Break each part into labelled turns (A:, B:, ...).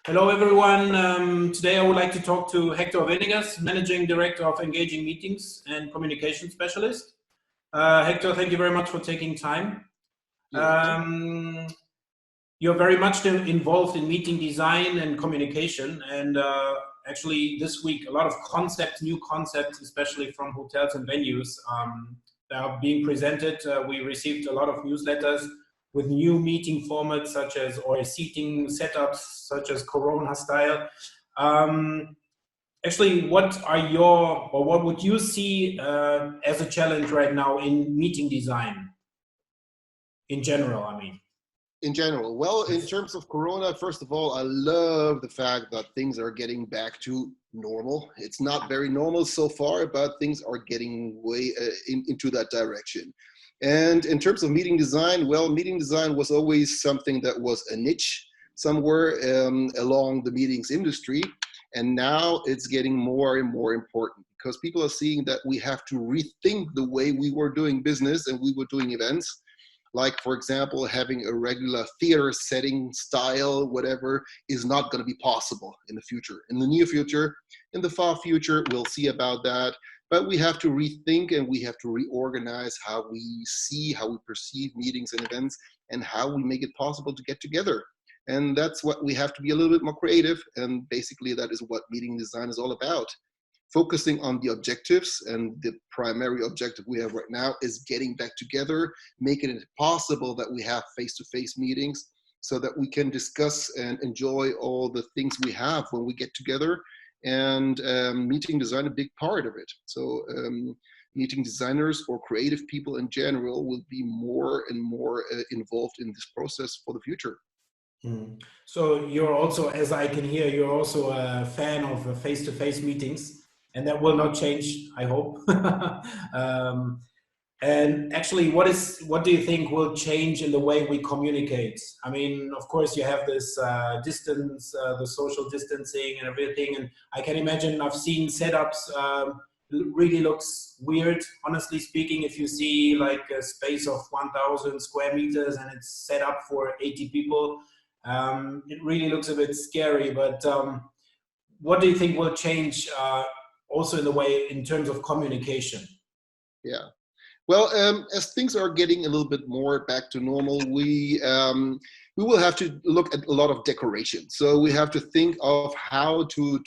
A: Hello, everyone. Today I would like to talk to Hector Venegas, Managing Director of Engaging Meetings and Communication Specialist. Hector, thank you very much for taking time. You're very much involved in meeting design and communication, and actually this week a lot of new concepts, especially from hotels and venues, that are being presented. We received a lot of newsletters with new meeting formats or seating setups such as Corona style. Actually, what would you see as a challenge right now in meeting design in general?
B: In general, well, in terms of Corona, first of all, I love the fact that things are getting back to normal. It's not very normal so far, but things are getting way into that direction. And in terms of meeting design, well, meeting design was always something that was a niche somewhere along the meetings industry. And now it's getting more and more important because people are seeing that we have to rethink the way we were doing business and we were doing events. Like, for example, having a regular theater setting style, whatever, is not going to be possible in the future. In the near future, in the far future, we'll see about that. But we have to rethink and we have to reorganize how we see, how we perceive meetings and events, and how we make it possible to get together. And that's what we have to be a little bit more creative. And basically, that is what meeting design is all about. Focusing on the objectives, and the primary objective we have right now is getting back together, making it possible that we have face-to-face meetings so that we can discuss and enjoy all the things we have when we get together, and meeting design a big part of it. So meeting designers or creative people in general will be more and more involved in this process for the future.
A: So you're also, as I can hear, you're also a fan of face-to-face meetings. And that will not change, I hope. And actually, what do you think will change in the way we communicate? I mean, of course, you have this distance, the social distancing and everything. And I can imagine, I've seen setups, really looks weird, honestly speaking, if you see like a space of 1,000 square meters and it's set up for 80 people. It really looks a bit scary, but what do you think will change also in the way, in terms of communication?
B: Yeah. Well, as things are getting a little bit more back to normal, we will have to look at a lot of decoration. So we have to think of how to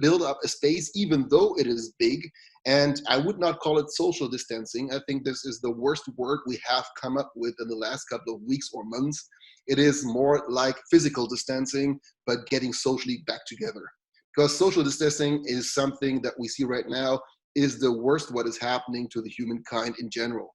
B: build up a space, even though it is big. And I would not call it social distancing. I think this is the worst word we have come up with in the last couple of weeks or months. It is more like physical distancing, but getting socially back together. Because social distancing is something that we see right now is the worst what is happening to the humankind in general.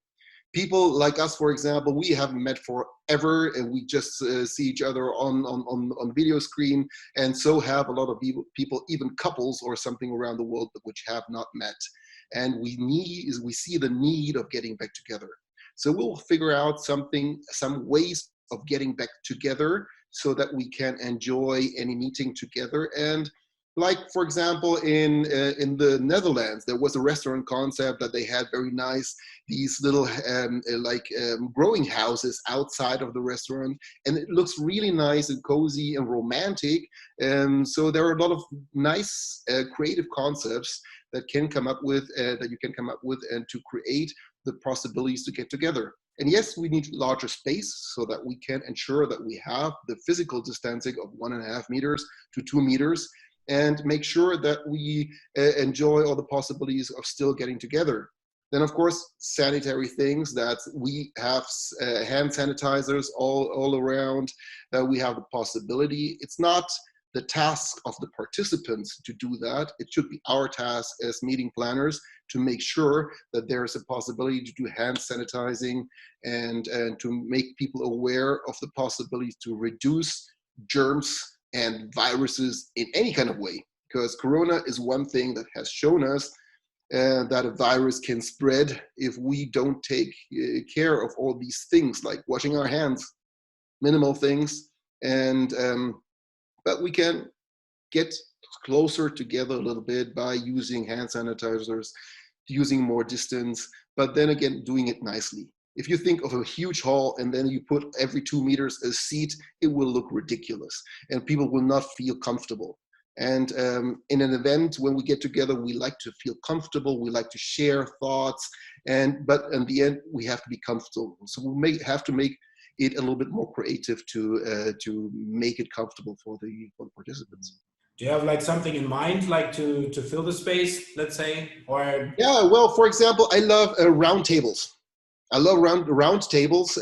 B: People like us, for example, we haven't met forever, and we just see each other on video screen, and so have a lot of people, even couples or something around the world, which have not met. And we see the need of getting back together. So we'll figure out some ways of getting back together so that we can enjoy any meeting together. And like, for example, in the Netherlands, there was a restaurant concept that they had very nice, these little growing houses outside of the restaurant, and it looks really nice and cozy and romantic. So there are a lot of nice creative concepts that you can come up with and to create the possibilities to get together. And yes, we need larger space so that we can ensure that we have the physical distancing of 1.5 meters to 2 meters, and make sure that we enjoy all the possibilities of still getting together. Then, of course, sanitary things, that we have hand sanitizers all around, that we have the possibility. It's not the task of the participants to do that. It should be our task as meeting planners to make sure that there is a possibility to do hand sanitizing and to make people aware of the possibility to reduce germs and viruses in any kind of way. Because Corona is one thing that has shown us that a virus can spread if we don't take care of all these things, like washing our hands, minimal things, and but we can get closer together a little bit by using hand sanitizers, using more distance, but then again, doing it nicely. If you think of a huge hall and then you put every 2 meters a seat, it will look ridiculous and people will not feel comfortable. And in an event, when we get together, we like to feel comfortable. We like to share thoughts, but in the end, we have to be comfortable. So we have to make it a little bit more creative to make it comfortable for the participants.
A: Do you have like something in mind, like to fill the space, let's say, or?
B: Yeah, well, for example, I love round tables. I love round tables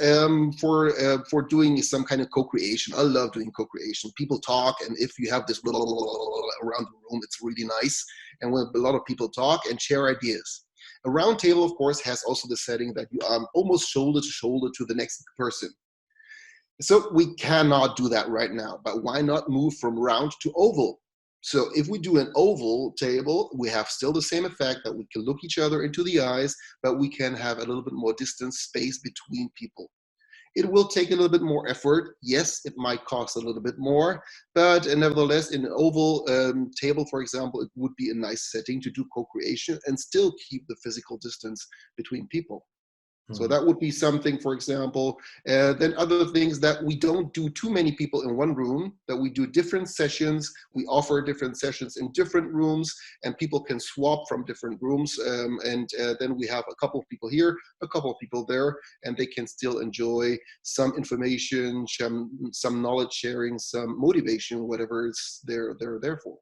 B: for doing some kind of co-creation. I love doing co-creation. People talk, and if you have this around the room, it's really nice. And when a lot of people talk and share ideas. A round table, of course, has also the setting that you are almost shoulder to shoulder to the next person. So we cannot do that right now, but why not move from round to oval? So if we do an oval table, we have still the same effect that we can look each other into the eyes, but we can have a little bit more distance space between people. It will take a little bit more effort. Yes, it might cost a little bit more, but nevertheless, in an oval table, for example, it would be a nice setting to do co-creation and still keep the physical distance between people. So that would be something, for example. Then other things that we don't do too many people in one room, that we do different sessions. We offer different sessions in different rooms and people can swap from different rooms. Then we have a couple of people here, a couple of people there, and they can still enjoy some information, some knowledge sharing, some motivation, whatever they're there for.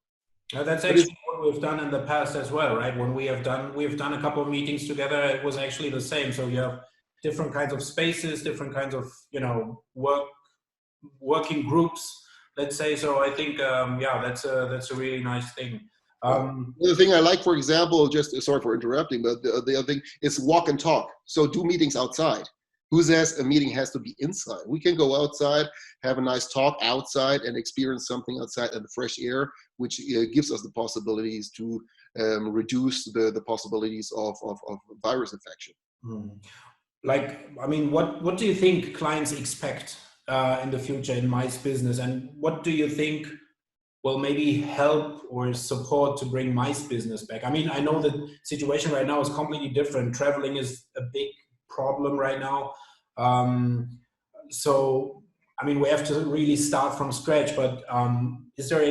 A: That's actually what we've done in the past as well, right? When we've done a couple of meetings together, it was actually the same. So you have different kinds of spaces, different kinds of, working groups, let's say. So I think, yeah, that's a really nice thing.
B: The other thing I like, for example, just sorry for interrupting, but the other thing is walk and talk. So do meetings outside. Who says a meeting has to be inside? We can go outside, have a nice talk outside, and experience something outside in the fresh air, which gives us the possibilities to reduce the possibilities of virus infection.
A: Like, I mean, what do you think clients expect in the future in Mice business, and what do you think will maybe help or support to bring Mice business back? I mean, I know the situation right now is completely different. Traveling is a big problem right now. So, I mean, we have to really start from scratch, but is there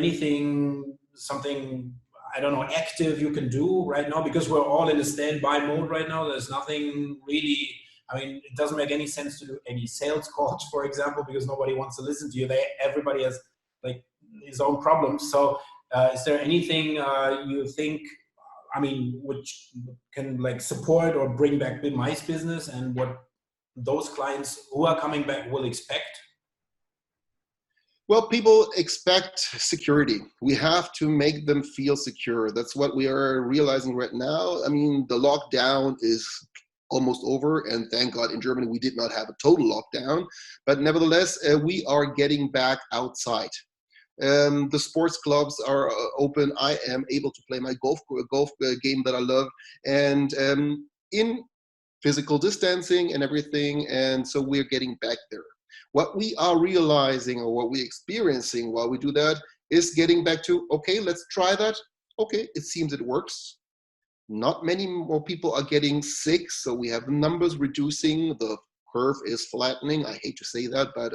A: something, I don't know, active you can do right now? Because we're all in a standby mode right now. There's nothing really, I mean, it doesn't make any sense to do any sales calls, for example, because nobody wants to listen to you. Everybody has like his own problems. So is there anything you think, I mean, which can like support or bring back Mice business, and what those clients who are coming back will expect?
B: Well, people expect security. We have to make them feel secure. That's what we are realizing right now. I mean, the lockdown is almost over, and thank God in Germany we did not have a total lockdown, but nevertheless, we are getting back outside. The sports clubs are open. I am able to play my golf game that I love, and in physical distancing and everything, and so we're getting back there. What we are realizing, or what we're experiencing while we do that, is getting back to, okay, let's try that. Okay, it seems it works. Not many more people are getting sick, so we have numbers reducing. The curve is flattening. I hate to say that, but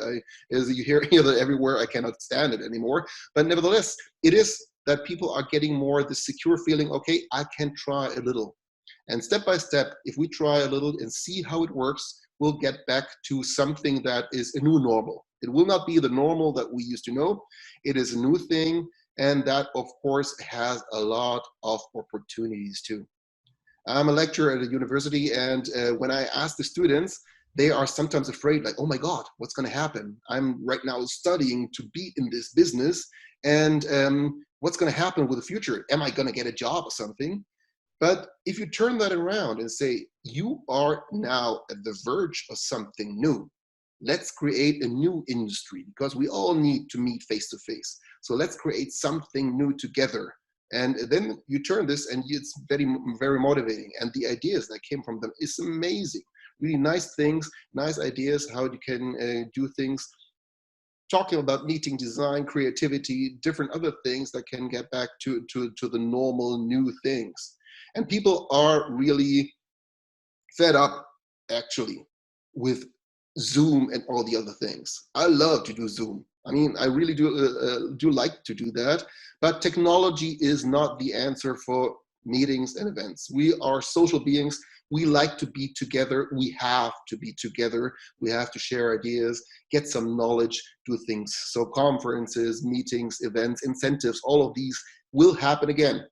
B: as you hear that everywhere, I cannot stand it anymore. But nevertheless, it is that people are getting more the secure feeling, okay, I can try a little. And step by step, if we try a little and see how it works, we'll get back to something that is a new normal. It will not be the normal that we used to know. It is a new thing, and that, of course, has a lot of opportunities too. I'm a lecturer at a university, and when I ask the students, they are sometimes afraid, like, oh my God, what's going to happen? I'm right now studying to be in this business, and what's going to happen with the future? Am I going to get a job or something? But if you turn that around and say, you are now at the verge of something new. Let's create a new industry, because we all need to meet face to face. So let's create something new together. And then you turn this, and it's very, very motivating. And the ideas that came from them is amazing. Really nice things, nice ideas, how you can do things. Talking about meeting design, creativity, different other things that can get back to the normal new things. And people are really fed up, actually. with Zoom and all the other things. I love to do Zoom. I mean, I really do like to do that, but technology is not the answer for meetings and events. We are social beings. We like to be together. We have to be together. We have to share ideas, get some knowledge, do things. So conferences, meetings, events, incentives, all of these will happen again.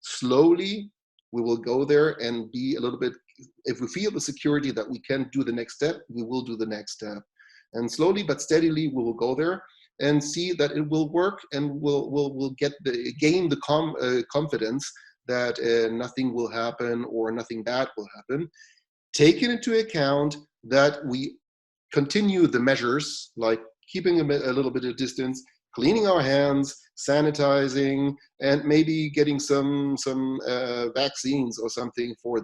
B: Slowly, we will go there and be a little bit, if we feel the security that we can do the next step, we will do the next step. And slowly but steadily, we will go there and see that it will work, and we'll gain the confidence that nothing will happen or nothing bad will happen. Taking into account that we continue the measures like keeping a little bit of distance, cleaning our hands, sanitizing, and maybe getting some vaccines or something for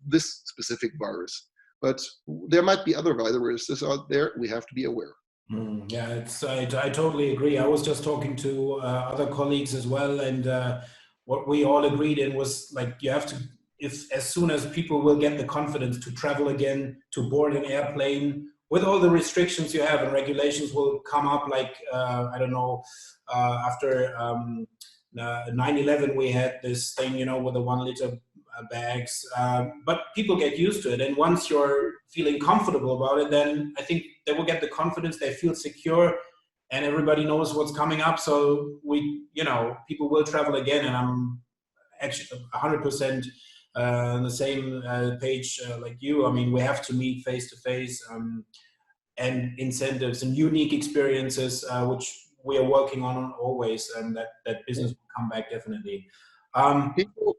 B: this specific virus. But there might be other viruses out there. We have to be aware.
A: Yeah, I totally agree. I was just talking to other colleagues as well, and what we all agreed in was like you have to, if as soon as people will get the confidence to travel again, to board an airplane, with all the restrictions you have and regulations will come up, like I don't know, after 9/11 we had this thing, you know, with the 1 liter bags, but people get used to it, and once you're feeling comfortable about it, then I think they will get the confidence, they feel secure, and everybody knows what's coming up. So people will travel again, and I'm actually 100% on the same page like you. I mean, we have to meet face to face, and incentives and unique experiences, which we are working on always, and that business will come back definitely.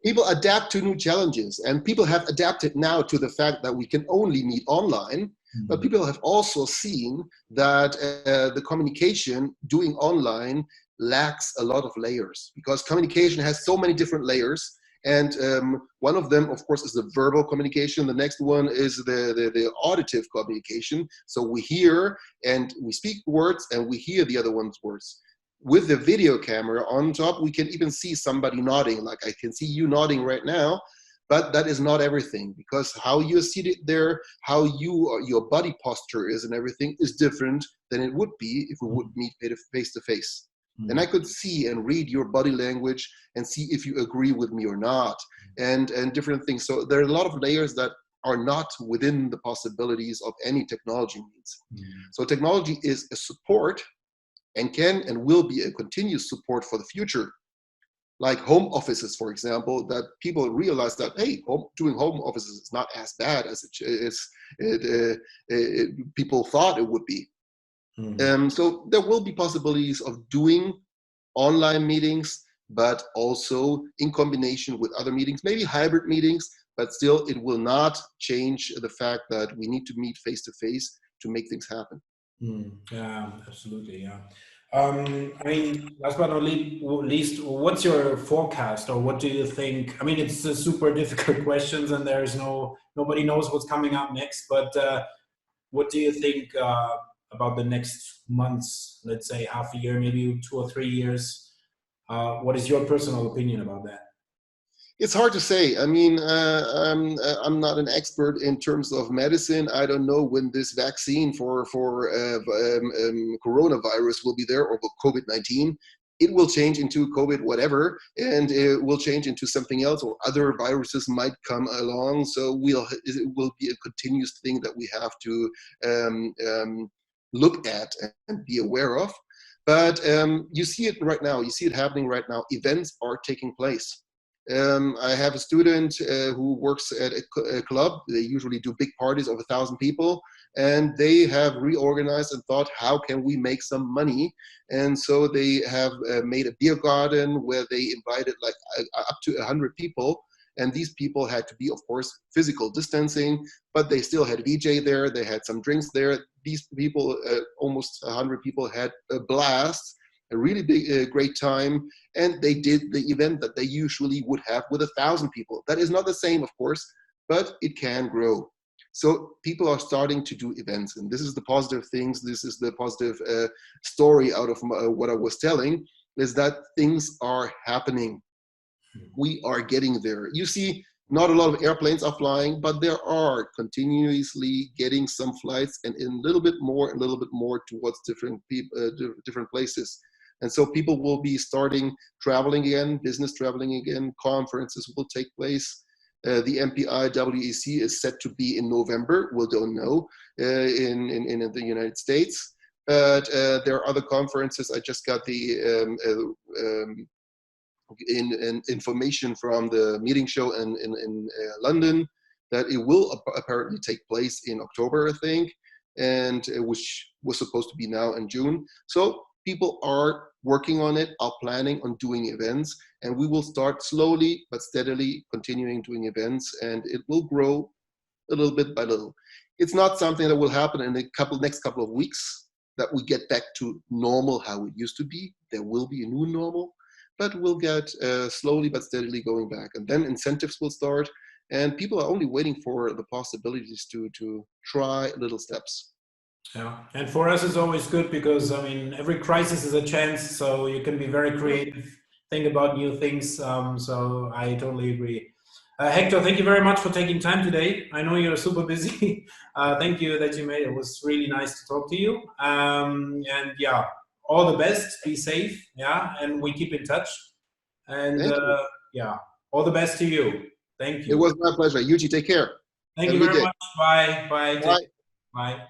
B: People adapt to new challenges, and people have adapted now to the fact that we can only meet online. Mm-hmm. But people have also seen that the communication doing online lacks a lot of layers, because communication has so many different layers. And one of them, of course, is the verbal communication. The next one is the auditive communication. So we hear and we speak words, and we hear the other one's words. With the video camera on top, we can even see somebody nodding, like I can see you nodding right now, but that is not everything, because how you're seated there, how your body posture is and everything is different than it would be if we would meet face to face. And I could see and read your body language and see if you agree with me or not, and different things. So there are a lot of layers that are not within the possibilities of any technology needs. So technology is a support, and can and will be a continuous support for the future. Like home offices, for example, that people realize that, hey, doing home offices is not as bad as people thought it would be. So there will be possibilities of doing online meetings, but also in combination with other meetings, maybe hybrid meetings, but still it will not change the fact that we need to meet face to face to make things happen.
A: Yeah, absolutely. Yeah. I mean, last but not least, what's your forecast, or what do you think? I mean, it's a super difficult questions, and nobody knows what's coming up next. But what do you think about the next months? Let's say half a year, maybe 2 or 3 years. What is your personal opinion about that?
B: It's hard to say. I mean, I'm not an expert in terms of medicine. I don't know when this vaccine for coronavirus will be there, or Covid-19. It will change into COVID whatever, and it will change into something else, or other viruses might come along. So it will be a continuous thing that we have to look at and be aware of. But you see it right now. You see it happening right now. Events are taking place. I have a student who works at a club. They usually do big parties of 1,000 people, and they have reorganized and thought, how can we make some money? And so they have made a beer garden where they invited like up to 100 people. And these people had to be, of course, physical distancing, but they still had a DJ there. They had some drinks there. These people, almost 100 people, had a blast. A really big, great time, and they did the event that they usually would have with 1,000 people. That is not the same, of course, but it can grow. So people are starting to do events, and this is the positive things. This is the positive story out of what I was telling, is that things are happening. We are getting there. You see, Not a lot of airplanes are flying, but there are continuously getting some flights, and a little bit more towards different people, different places. And so people will be starting traveling again, business traveling again. Conferences will take place. The MPI WEC is set to be in November. We don't know in the United States, but there are other conferences. I just got the information from the meeting show in London that it will apparently take place in October, I think, and which was supposed to be now in June. So people are working on it, are planning on doing events, and we will start slowly but steadily continuing doing events, and it will grow a little bit by little. It's not something that will happen in the next couple of weeks, that we get back to normal how it used to be. There will be a new normal, but we'll get slowly but steadily going back. And then incentives will start, and people are only waiting for the possibilities to try little steps.
A: Yeah, and for us it's always good because, I mean, every crisis is a chance, so you can be very creative, think about new things. So I totally agree. Hector, thank you very much for taking time today. I know you're super busy. Thank you that you made it. It was really nice to talk to you. And yeah, all the best. Be safe. Yeah, and we keep in touch. And yeah, all the best to you. Thank you.
B: It was my pleasure. Yuji, take care.
A: Thank you very much. Bye. Bye.
B: Bye.
A: Bye.